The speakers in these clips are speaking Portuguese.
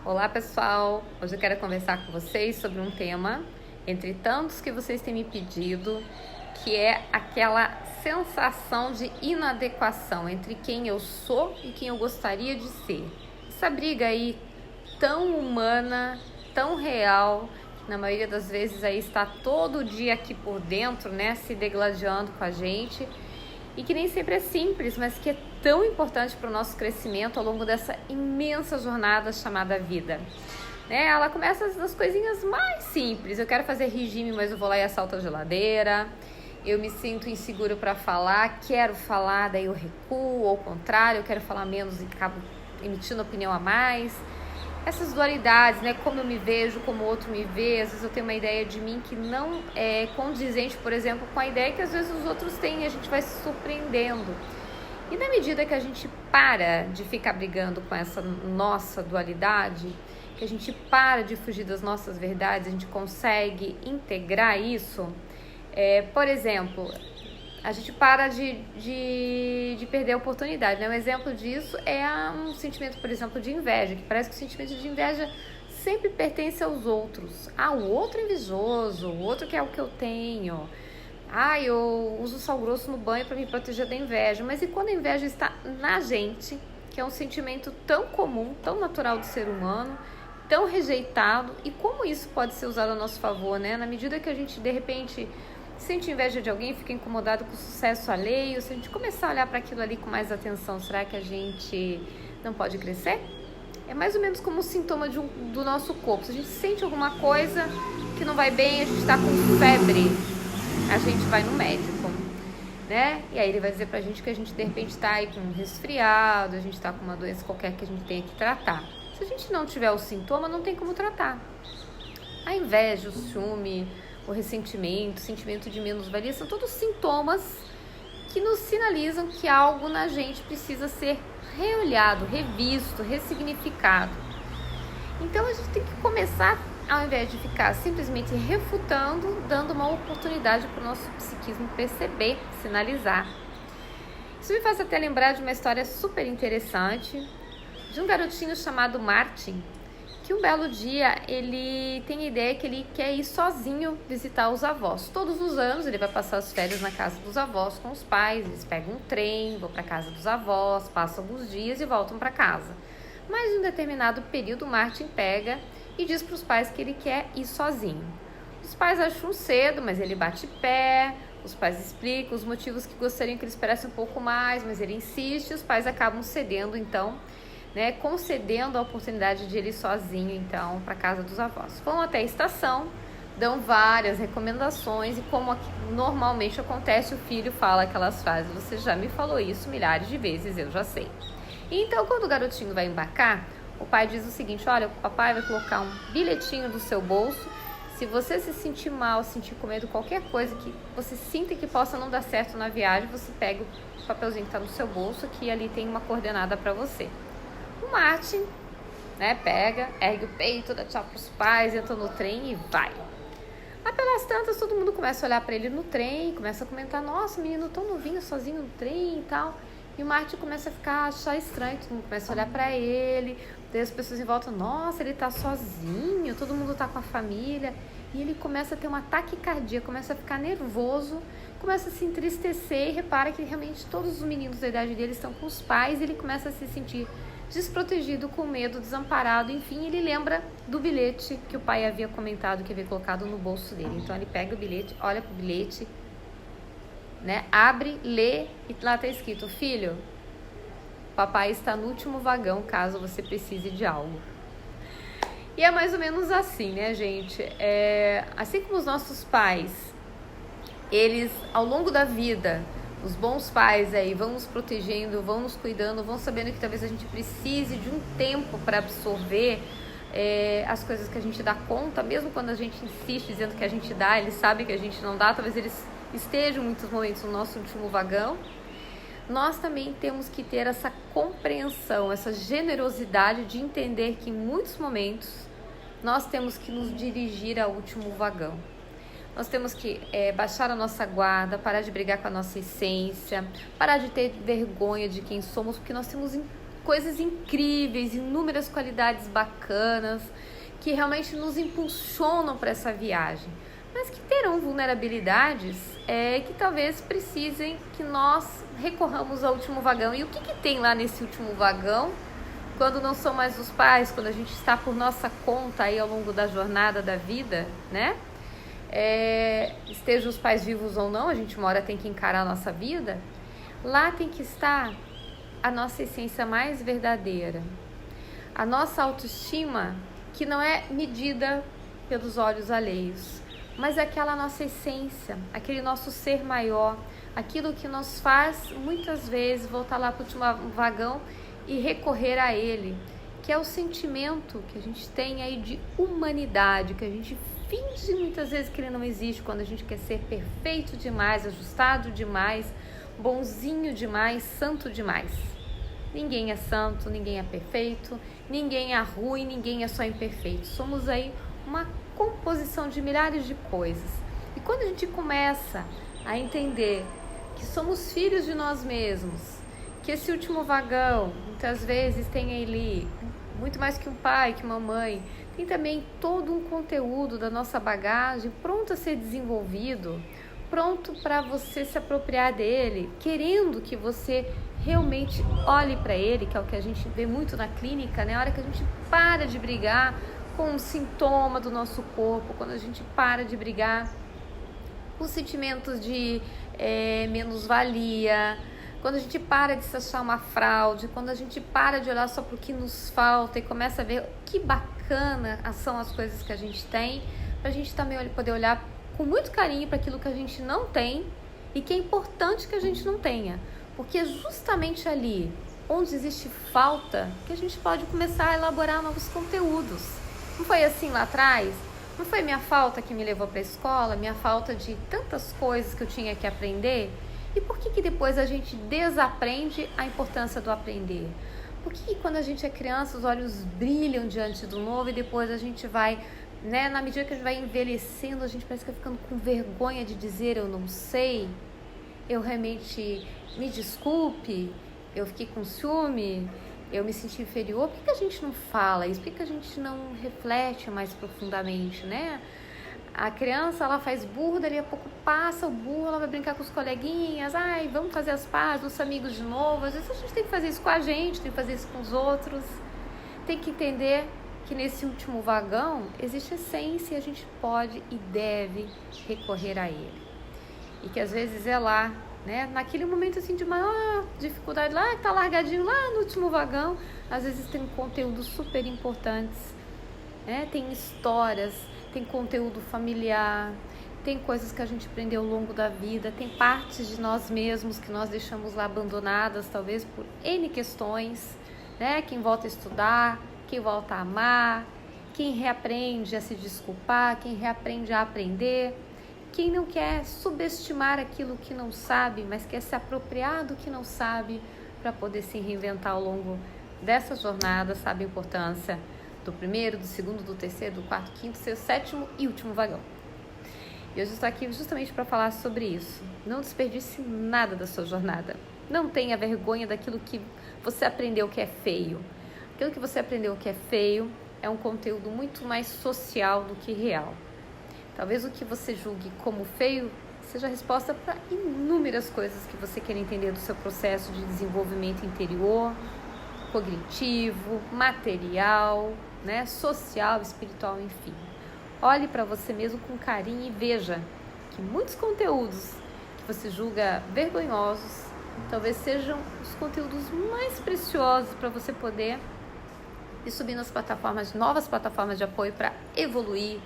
Olá pessoal, hoje eu quero conversar com vocês sobre um tema, entre tantos que vocês têm me pedido, que é aquela sensação de inadequação entre quem eu sou e quem eu gostaria de ser. Essa briga aí tão humana, tão real, que na maioria das vezes aí está todo dia aqui por dentro, né, se degladiando com a gente. E que nem sempre é simples, mas que é tão importante para o nosso crescimento ao longo dessa imensa jornada chamada vida. Né? Ela começa das coisinhas mais simples. Eu quero fazer regime, mas eu vou lá e assalto a geladeira. Eu me sinto inseguro para falar, quero falar, daí eu recuo, ou ao contrário, eu quero falar menos e acabo emitindo opinião a mais. Essas dualidades, né? Como eu me vejo, como o outro me vê. Às vezes eu tenho uma ideia de mim que não é condizente, por exemplo, com a ideia que às vezes os outros têm e a gente vai se surpreendendo. E na medida que a gente para de ficar brigando com essa nossa dualidade, que a gente para de fugir das nossas verdades, a gente consegue integrar isso. Por exemplo, a gente para de perder a oportunidade, né? Um exemplo disso é um sentimento, por exemplo, de inveja, que parece que o sentimento de inveja sempre pertence aos outros. O outro é invejoso, o outro quer o que eu tenho. Eu uso sal grosso no banho para me proteger da inveja. Mas e quando a inveja está na gente, que é um sentimento tão comum, tão natural do ser humano, tão rejeitado, e como isso pode ser usado a nosso favor, né? Na medida que a gente, de repente, sente inveja de alguém, fica incomodado com o sucesso alheio, se a gente começar a olhar para aquilo ali com mais atenção, será que a gente não pode crescer? É mais ou menos como um sintoma do nosso corpo. Se a gente sente alguma coisa que não vai bem, a gente está com febre, a gente vai no médico, né? E aí ele vai dizer pra gente que a gente de repente está aí com um resfriado, a gente está com uma doença qualquer que a gente tenha que tratar. Se a gente não tiver o sintoma, não tem como tratar. A inveja, o ciúme, o ressentimento, o sentimento de menos-valia, são todos sintomas que nos sinalizam que algo na gente precisa ser reolhado, revisto, ressignificado. Então a gente tem que começar, ao invés de ficar simplesmente refutando, dando uma oportunidade para o nosso psiquismo perceber, sinalizar. Isso me faz até lembrar de uma história super interessante de um garotinho chamado Martin, que um belo dia ele tem a ideia que ele quer ir sozinho visitar os avós. Todos os anos ele vai passar as férias na casa dos avós com os pais, eles pegam um trem, vão para a casa dos avós, passam alguns dias e voltam para casa. Mas em um determinado período, Martin pega e diz para os pais que ele quer ir sozinho. Os pais acham cedo, mas ele bate pé, os pais explicam os motivos que gostariam que ele esperasse um pouco mais, mas ele insiste e os pais acabam cedendo então, né, concedendo a oportunidade de ele ir sozinho, então, para a casa dos avós. Vão até a estação, dão várias recomendações e como normalmente acontece, o filho fala aquelas frases: você já me falou isso milhares de vezes, eu já sei. E então, quando o garotinho vai embarcar, o pai diz o seguinte: olha, o papai vai colocar um bilhetinho no seu bolso. Se você se sentir mal, sentir com medo, qualquer coisa que você sinta que possa não dar certo na viagem, você pega o papelzinho que está no seu bolso, que ali tem uma coordenada para você. O Martin, né, pega, ergue o peito, dá tchau pros pais, entra no trem e vai. Lá pelas tantas, todo mundo começa a olhar para ele no trem, começa a comentar: nossa, menino tão novinho, sozinho no trem e tal. E o Martin começa a achar estranho, todo mundo começa a olhar para ele, daí as pessoas em volta: nossa, ele tá sozinho, todo mundo tá com a família. E ele começa a ter um ataque cardíaco, começa a ficar nervoso, começa a se entristecer e repara que realmente todos os meninos da idade dele estão com os pais e ele começa a se sentir desprotegido, com medo, desamparado. Enfim, ele lembra do bilhete que o pai havia comentado, que havia colocado no bolso dele. Então ele pega o bilhete, olha pro bilhete, né, abre, lê e lá tá escrito: filho, papai está no último vagão caso você precise de algo. E é mais ou menos assim, né, gente? Assim como os nossos pais, eles ao longo da vida, os bons pais aí vão nos protegendo, vão nos cuidando, vão sabendo que talvez a gente precise de um tempo para absorver as coisas que a gente dá conta, mesmo quando a gente insiste dizendo que a gente dá, eles sabem que a gente não dá, talvez eles estejam em muitos momentos no nosso último vagão. Nós também temos que ter essa compreensão, essa generosidade de entender que em muitos momentos nós temos que nos dirigir ao último vagão. Nós temos que baixar a nossa guarda, parar de brigar com a nossa essência, parar de ter vergonha de quem somos, porque nós temos coisas incríveis, inúmeras qualidades bacanas, que realmente nos impulsionam para essa viagem, mas que terão vulnerabilidades que talvez precisem que nós recorramos ao último vagão. E o que tem lá nesse último vagão, quando não são mais os pais, quando a gente está por nossa conta aí ao longo da jornada da vida, né? Estejam os pais vivos ou não, a gente uma hora tem que encarar a nossa vida. Lá tem que estar a nossa essência mais verdadeira, a nossa autoestima, que não é medida pelos olhos alheios, mas é aquela nossa essência, aquele nosso ser maior, aquilo que nos faz muitas vezes voltar lá para o último vagão e recorrer a ele, que é o sentimento que a gente tem aí de humanidade, que a gente finge muitas vezes que ele não existe, quando a gente quer ser perfeito demais, ajustado demais, bonzinho demais, santo demais. Ninguém é santo, ninguém é perfeito, ninguém é ruim, ninguém é só imperfeito. Somos aí uma composição de milhares de coisas. E quando a gente começa a entender que somos filhos de nós mesmos, que esse último vagão, muitas vezes, tem ali muito mais que um pai, que uma mãe, tem também todo um conteúdo da nossa bagagem pronto a ser desenvolvido, pronto para você se apropriar dele, querendo que você realmente olhe para ele, que é o que a gente vê muito na clínica, né? A hora que a gente para de brigar com um sintoma do nosso corpo, quando a gente para de brigar com sentimentos de menos-valia, quando a gente para de se achar uma fraude, quando a gente para de olhar só para o que nos falta e começa a ver que bacana são as coisas que a gente tem, para a gente também poder olhar com muito carinho para aquilo que a gente não tem e que é importante que a gente não tenha, porque é justamente ali onde existe falta que a gente pode começar a elaborar novos conteúdos. Não foi assim lá atrás? Não foi minha falta que me levou para a escola, minha falta de tantas coisas que eu tinha que aprender? E por que depois a gente desaprende a importância do aprender? Por que quando a gente é criança os olhos brilham diante do novo e depois a gente vai, né, na medida que a gente vai envelhecendo, a gente parece que vai ficando com vergonha de dizer eu não sei, eu realmente me desculpe, eu fiquei com ciúme, eu me senti inferior? Por que a gente não fala isso? Por que a gente não reflete mais profundamente, né? A criança, ela faz burro, dali a pouco passa o burro, ela vai brincar com os coleguinhas, ai, vamos fazer as pazes, os amigos de novo. Às vezes a gente tem que fazer isso com a gente, tem que fazer isso com os outros. Tem que entender que nesse último vagão existe essência e a gente pode e deve recorrer a ele. E que às vezes é lá, né, naquele momento assim de maior dificuldade, lá que tá largadinho lá no último vagão, às vezes tem conteúdos super importantes, né? Tem histórias, tem conteúdo familiar, tem coisas que a gente aprendeu ao longo da vida, tem partes de nós mesmos que nós deixamos lá abandonadas, talvez por N questões, né? Quem volta a estudar, quem volta a amar, quem reaprende a se desculpar, quem reaprende a aprender, quem não quer subestimar aquilo que não sabe, mas quer se apropriar do que não sabe para poder se reinventar ao longo dessa jornada, sabe a importância do primeiro, do segundo, do terceiro, do quarto, quinto, sexto, sétimo e último vagão. E hoje eu estou aqui justamente para falar sobre isso. Não desperdice nada da sua jornada. Não tenha vergonha daquilo que você aprendeu que é feio. Aquilo que você aprendeu que é feio é um conteúdo muito mais social do que real. Talvez o que você julgue como feio seja a resposta para inúmeras coisas que você quer entender do seu processo de desenvolvimento interior, cognitivo, material, né, social, espiritual, enfim. Olhe para você mesmo com carinho e veja que muitos conteúdos que você julga vergonhosos talvez sejam os conteúdos mais preciosos para você poder ir subir nas plataformas, novas plataformas de apoio para evoluir,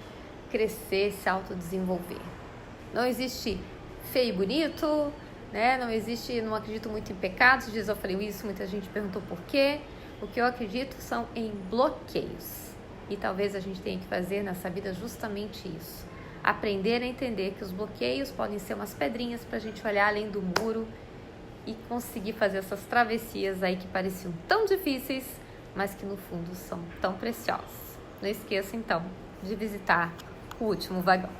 crescer, se autodesenvolver. Não existe feio e bonito, né? Não existe, não acredito muito em pecados. Esses dias eu falei isso, muita gente perguntou por quê. O que eu acredito são em bloqueios. E talvez a gente tenha que fazer nessa vida justamente isso. Aprender a entender que os bloqueios podem ser umas pedrinhas para a gente olhar além do muro e conseguir fazer essas travessias aí que pareciam tão difíceis, mas que no fundo são tão preciosas. Não esqueça então de visitar o último vagão.